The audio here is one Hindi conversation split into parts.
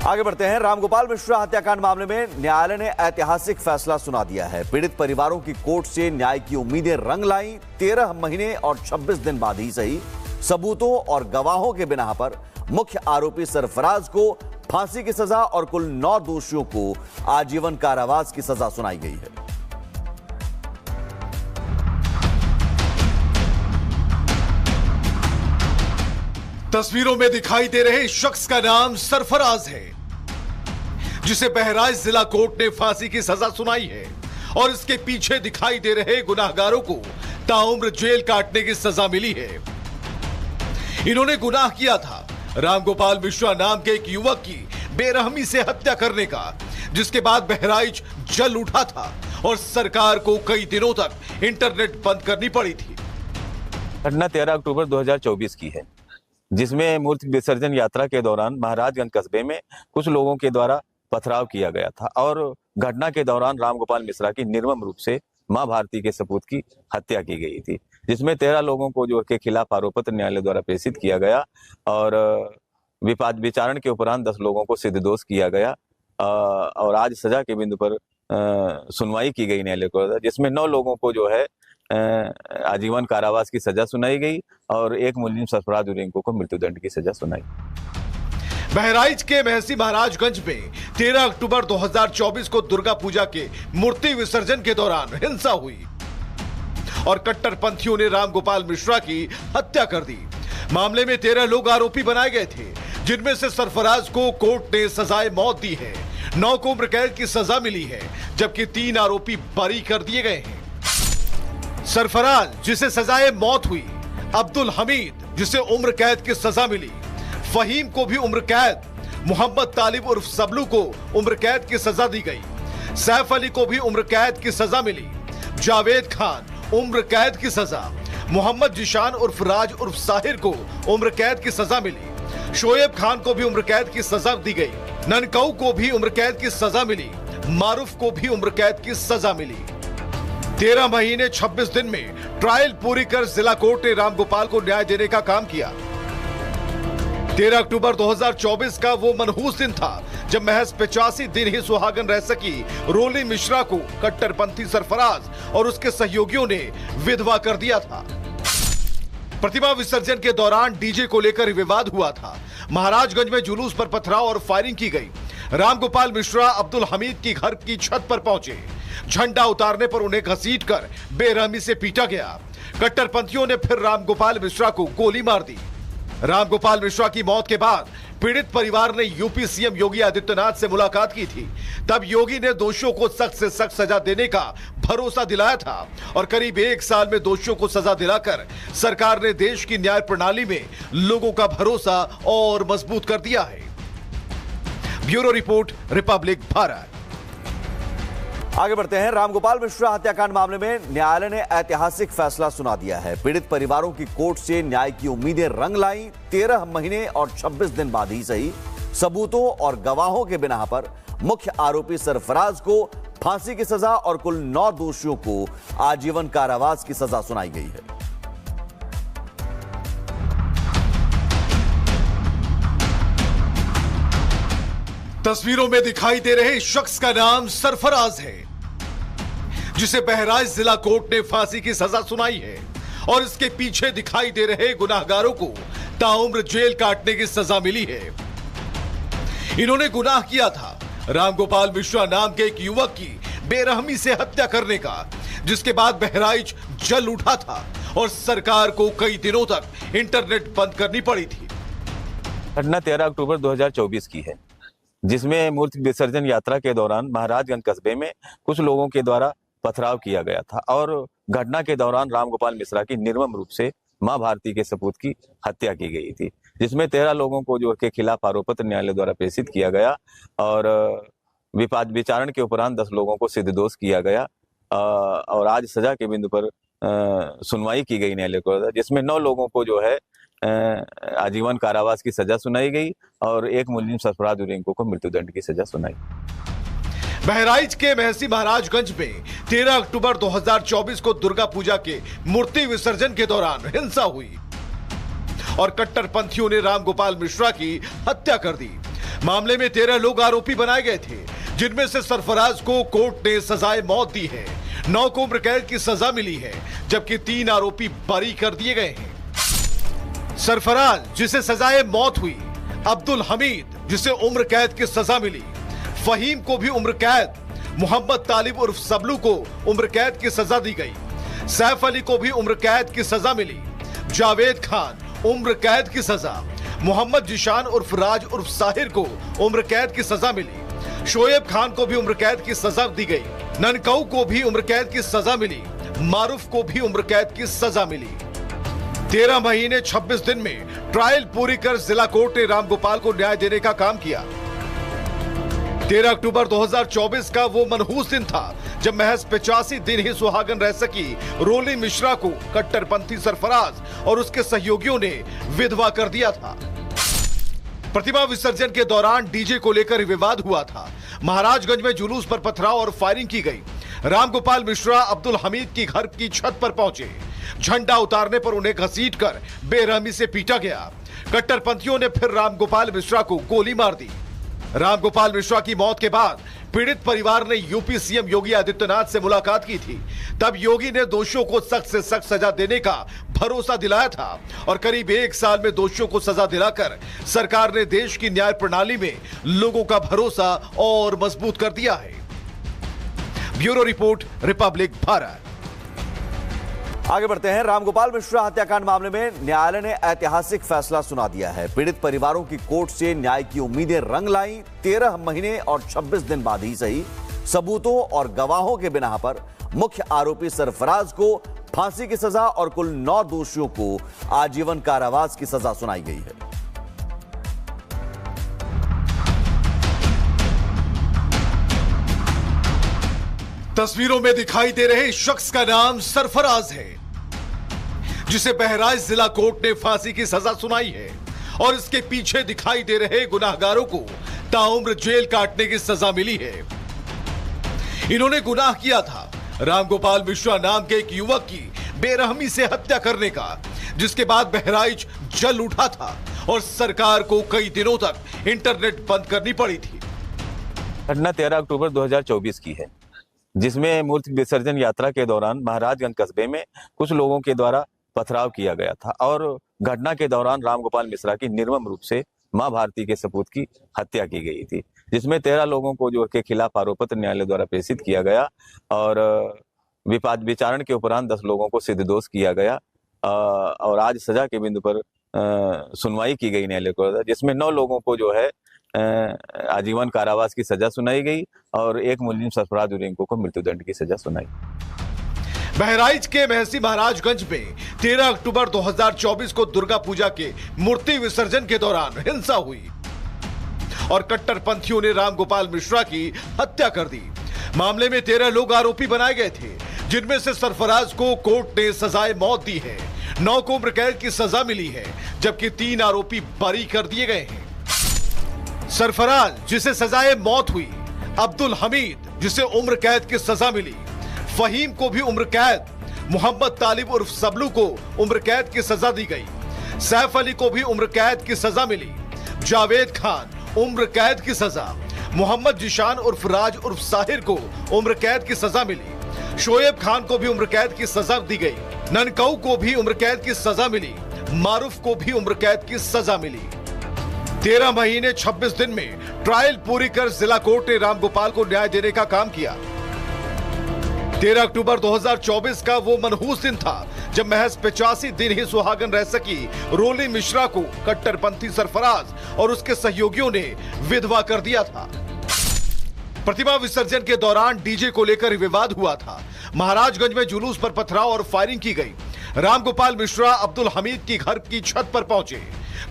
आगे बढ़ते हैं। रामगोपाल मिश्रा हत्याकांड मामले में न्यायालय ने ऐतिहासिक फैसला सुना दिया है। पीड़ित परिवारों की कोर्ट से न्याय की उम्मीदें रंग लाईं। 13 महीने और 26 दिन बाद ही सही सबूतों और गवाहों के बिना पर मुख्य आरोपी सरफराज को फांसी की सजा और कुल 9 दोषियों को आजीवन कारावास की सजा सुनाई गई है। तस्वीरों में दिखाई दे रहे शख्स का नाम सरफराज है, जिसे बहराइच जिला कोर्ट ने फांसी की सजा सुनाई है और इसके पीछे दिखाई दे रहे गुनाहगारों को ताउम्र जेल काटने की सजा मिली है। इन्होंने गुनाह किया था रामगोपाल मिश्रा नाम के एक युवक की बेरहमी से हत्या करने का, जिसके बाद बहराइच जल उठा था और सरकार को कई दिनों तक इंटरनेट बंद करनी पड़ी थी। घटना 13 अक्टूबर 2024 की है, जिसमें मूर्ति विसर्जन यात्रा के दौरान महाराजगंज कस्बे में कुछ लोगों के द्वारा पथराव किया गया था और घटना के दौरान रामगोपाल मिश्रा की निर्मम रूप से मां भारती के सपूत की हत्या की गई थी, जिसमें 13 लोगों को जो के खिलाफ आरोप पत्र न्यायालय द्वारा प्रेषित किया गया और विचारण के उपरांत 10 लोगों को सिद्ध दोष किया गया और आज सजा के बिंदु पर सुनवाई की गई न्यायालय को, जिसमें 9 लोगों को जो है आजीवन कारावास की सजा सुनाई गई और एक मुलजिम सरफराज उरेंको को मृत्युदंड की सजा सुनाई। बहराइच के महसी महाराजगंज में 13 अक्टूबर 2024 को दुर्गा पूजा के मूर्ति विसर्जन के दौरान हिंसा हुई और कट्टरपंथियों ने रामगोपाल मिश्रा की हत्या कर दी। मामले में 13 लोग आरोपी बनाए गए थे, जिनमें से सरफराज को कोर्ट ने सजाए मौत दी है। 9 को उम्र कैद की सजा मिली है, जबकि 3 आरोपी बरी कर दिए गए हैं। सरफराज जिसे सजाए मौत हुई, अब्दुल हमीद जिसे उम्र कैद की सजा मिली, फहीम को भी उम्र कैद, मोहम्मद तालिब उर्फ सबलू को उम्र कैद की सजा दी गई, सैफ अली को भी उम्र कैद की सजा मिली, जावेद खान उम्र कैद की सजा, मोहम्मद जिशान उर्फ राज उर्फ साहिर को उम्र कैद की सजा मिली, शोएब खान को भी उम्र कैद की सजा दी गई, ननकऊ को भी उम्र कैद की सजा मिली, मारूफ को भी उम्र कैद की सजा मिली। 13 महीने 26 दिन में ट्रायल पूरी कर जिला कोर्ट ने रामगोपाल को न्याय देने का काम किया। 13 अक्टूबर 2024 का वो मनहूस दिन था जब महज 85 दिन ही सुहागन रह सकी रोली मिश्रा को कट्टरपंथी सरफराज और उसके सहयोगियों ने विधवा कर दिया था। प्रतिमा विसर्जन के दौरान डीजे को लेकर विवाद हुआ था। महाराजगंज में जुलूस पर पथराव और फायरिंग की गई। रामगोपाल मिश्रा अब्दुल हमीद की घर की छत पर पहुंचे। झंडा उतारने पर उन्हें घसीटकर बेरहमी से पीटा गया। कट्टरपंथियों ने फिर रामगोपाल मिश्रा को गोली मार दी। रामगोपाल मिश्रा की मौत के बाद पीड़ित परिवार ने यूपी सीएम योगी आदित्यनाथ से मुलाकात की थी। तब योगी ने दोषियों को सख्त से सख्त सजा देने का भरोसा दिलाया था और करीब 1 साल में दोषियों को सजा दिलाकर सरकार ने देश की न्याय प्रणाली में लोगों का भरोसा और मजबूत कर दिया है। Bureau report, Republic Bharat. आगे बढ़ते हैं। रामगोपाल मिश्रा हत्याकांड मामले में न्यायालय ने ऐतिहासिक फैसला सुना दिया है। पीड़ित परिवारों की कोर्ट से न्याय की उम्मीदें रंग लाईं। 13 महीने और 26 दिन बाद ही सही सबूतों और गवाहों के बिना पर मुख्य आरोपी सरफराज को फांसी की सजा और कुल 9 दोषियों को आजीवन कारावास की सजा सुनाई गई है। तस्वीरों में दिखाई दे रहे शख्स का नाम सरफराज है, जिसे बहराइच जिला कोर्ट ने फांसी की सजा सुनाई है और इसके पीछे दिखाई दे रहे गुनाहगारों को ताउम्र जेल काटने की सजा मिली है। इन्होंने गुनाह किया था रामगोपाल मिश्रा नाम के एक युवक की बेरहमी से हत्या करने का, जिसके बाद बहराइच जल उठा था और सरकार को कई दिनों तक इंटरनेट बंद करनी पड़ी थी। घटना 13 अक्टूबर 2024 की है, जिसमें मूर्ति विसर्जन यात्रा के दौरान महाराजगंज कस्बे में कुछ लोगों के द्वारा पथराव किया गया था और घटना के दौरान रामगोपाल मिश्रा की निर्मम रूप से मां भारती के सपूत की हत्या की गई थी, जिसमें 13 लोगों को जो के खिलाफ आरोप पत्र न्यायालय द्वारा प्रेषित किया गया और विचारण के उपरांत 10 लोगों को सिद्ध दोष किया गया और आज सजा के बिंदु पर सुनवाई की गई न्यायालय को, जिसमें 9 लोगों को जो है आजीवन कारावास की सजा सुनाई गई और एक मुलजिम सरफराज उरेंको को मृत्युदंड की सजा सुनाई। बहराइच के महसी महाराजगंज में 13 अक्टूबर 2024 को दुर्गा पूजा के मूर्ति विसर्जन के दौरान हिंसा हुई और कट्टरपंथियों ने रामगोपाल मिश्रा की हत्या कर दी। मामले में 13 लोग आरोपी बनाए गए थे, जिनमें से सरफराज को कोर्ट ने सजाए मौत दी है। 9 को उम्र कैद की सजा मिली है, जबकि 3 आरोपी बरी कर दिए गए हैं। सरफराज, जिसे सजाए मौत हुई, अब्दुल हमीद, जिसे उम्र कैद की सजा मिली, फहीम को भी उम्र कैद, मोहम्मद तालिब उर्फ सबलू को उम्र कैद की सजा दी गई, सैफ अली को भी उम्र कैद की सजा मिली, जावेद खान उम्र कैद की सजा, मोहम्मद जिशान उर्फ राज उर्फ साहिर को उम्र कैद की सजा मिली, शोएब खान को भी उम्र कैद की सजा दी गई, ननकाऊ को भी उम्र कैद की सजा मिली, मारूफ को भी उम्र कैद की सजा मिली। 13 महीने 26 दिन में ट्रायल पूरी कर जिला कोर्ट ने रामगोपाल को न्याय देने का काम किया। 13 अक्टूबर 2024 का वो मनहूस दिन था जब महज 85 दिन ही सुहागन रह सकी रोली मिश्रा को कट्टरपंथी सरफराज और उसके सहयोगियों ने विधवा कर दिया था। प्रतिमा विसर्जन के दौरान डीजे को लेकर विवाद हुआ था। महाराजगंज में जुलूस पर पथराव और फायरिंग की गई। रामगोपाल मिश्रा अब्दुल हमीद की घर की छत पर पहुंचे। झंडा उतारने पर उन्हें घसीटकर बेरहमी से पीटा गया। कट्टरपंथियों ने फिर रामगोपाल मिश्रा को गोली मार दी। रामगोपाल मिश्रा की मौत के बाद पीड़ित परिवार ने यूपी सीएम योगी आदित्यनाथ से मुलाकात की थी। तब योगी ने दोषियों को सख्त से सख्त सजा देने का भरोसा दिलाया था और करीब 1 साल में दोषियों को सजा दिलाकर सरकार ने देश की न्याय प्रणाली में लोगों का भरोसा और मजबूत कर दिया है। Bureau report, Republic Bharat. आगे बढ़ते हैं। रामगोपाल मिश्रा हत्याकांड मामले में न्यायालय ने ऐतिहासिक फैसला सुना दिया है। पीड़ित परिवारों की कोर्ट से न्याय की उम्मीदें रंग लाईं। 13 महीने और 26 दिन बाद ही सही सबूतों और गवाहों के बिना पर मुख्य आरोपी सरफराज को फांसी की सजा और कुल 9 दोषियों को आजीवन कारावास की सजा सुनाई गई है। तस्वीरों में दिखाई दे रहे शख्स का नाम सरफराज है, जिसे बहराइच जिला कोर्ट ने फांसी की सजा सुनाई है और इसके पीछे दिखाई दे रहे गुनाहगारों को ताउम्र जेल काटने की सजा मिली है। इन्होंने गुनाह किया था रामगोपाल मिश्रा नाम के एक युवक की बेरहमी से हत्या करने का, जिसके बाद बहराइच जल उठा था और सरकार को कई दिनों तक इंटरनेट बंद करनी पड़ी थी। घटना 13 अक्टूबर 2024 की है, जिसमें मूर्ति विसर्जन यात्रा के दौरान महाराजगंज कस्बे में कुछ लोगों के द्वारा पथराव किया गया था और घटना के दौरान रामगोपाल मिश्रा की निर्मम रूप से मां भारती के सपूत की हत्या की गई थी, जिसमें 13 लोगों को जो के खिलाफ आरोप पत्र न्यायालय द्वारा प्रेषित किया गया और विचारण के उपरांत 10 लोगों को सिद्ध दोष किया गया और आज सजा के बिंदु पर सुनवाई की गई न्यायालय को, जिसमें 9 लोगों को जो है आजीवन कारावास की सजा सुनाई गई और एक मुलजिम सरफराज उरेंको को मृत्युदंड की सजा सुनाई। बहराइच के महसी महाराजगंज में 13 अक्टूबर 2024 को दुर्गा पूजा के मूर्ति विसर्जन के दौरान हिंसा हुई और कट्टरपंथियों ने रामगोपाल मिश्रा की हत्या कर दी। मामले में 13 लोग आरोपी बनाए गए थे, जिनमें से सरफराज को कोर्ट ने सजाए मौत दी है। 9 को उम्र कैद की सजा मिली है, जबकि 3 आरोपी बरी कर दिए गए हैं। सरफराज, जिसे सजाए मौत हुई, अब्दुल हमीद, जिसे उम्र कैद की सजा मिली, फहीम को भी उम्र कैद, मोहम्मद तालिब उर्फ सबलू को उम्र कैद की सजा दी गई, सैफ अली को भी उम्र कैद की सजा मिली, जावेद खान उम्र कैद की सजा, मोहम्मद जिशान उर्फ राज उर्फ साहिर को उम्र कैद की सजा मिली, शोएब खान को भी उम्र कैद की सजा दी गई, ननकाऊ को भी उम्र कैद की सजा मिली, मारूफ को भी उम्र कैद की सजा मिली। 13 महीने 26 दिन में ट्रायल पूरी कर जिला कोर्ट ने रामगोपाल को न्याय देने का काम किया। 13 अक्टूबर 2024 का वो मनहूस दिन था जब महज 85 दिन ही सुहागन रह सकी रोली मिश्रा को कट्टरपंथी सरफराज और उसके सहयोगियों ने विधवा कर दिया था। प्रतिमा विसर्जन के दौरान डीजे को लेकर विवाद हुआ था। महाराजगंज में जुलूस पर पथराव और फायरिंग की गई। रामगोपाल मिश्रा अब्दुल हमीद की घर की छत पर पहुंचे।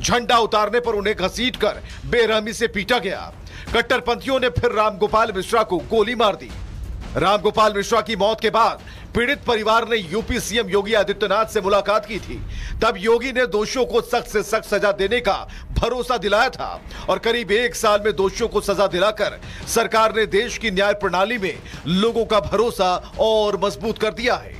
झंडा उतारने पर उन्हें घसीटकर बेरहमी से पीटा गया। कट्टरपंथियों ने फिर रामगोपाल मिश्रा को गोली मार दी। रामगोपाल मिश्रा की मौत के बाद पीड़ित परिवार ने यूपी सीएम योगी आदित्यनाथ से मुलाकात की थी। तब योगी ने दोषियों को सख्त से सख्त सजा देने का भरोसा दिलाया था और करीब 1 साल में दोषियों को सजा दिलाकर सरकार ने देश की न्याय प्रणाली में लोगों का भरोसा और मजबूत कर दिया है।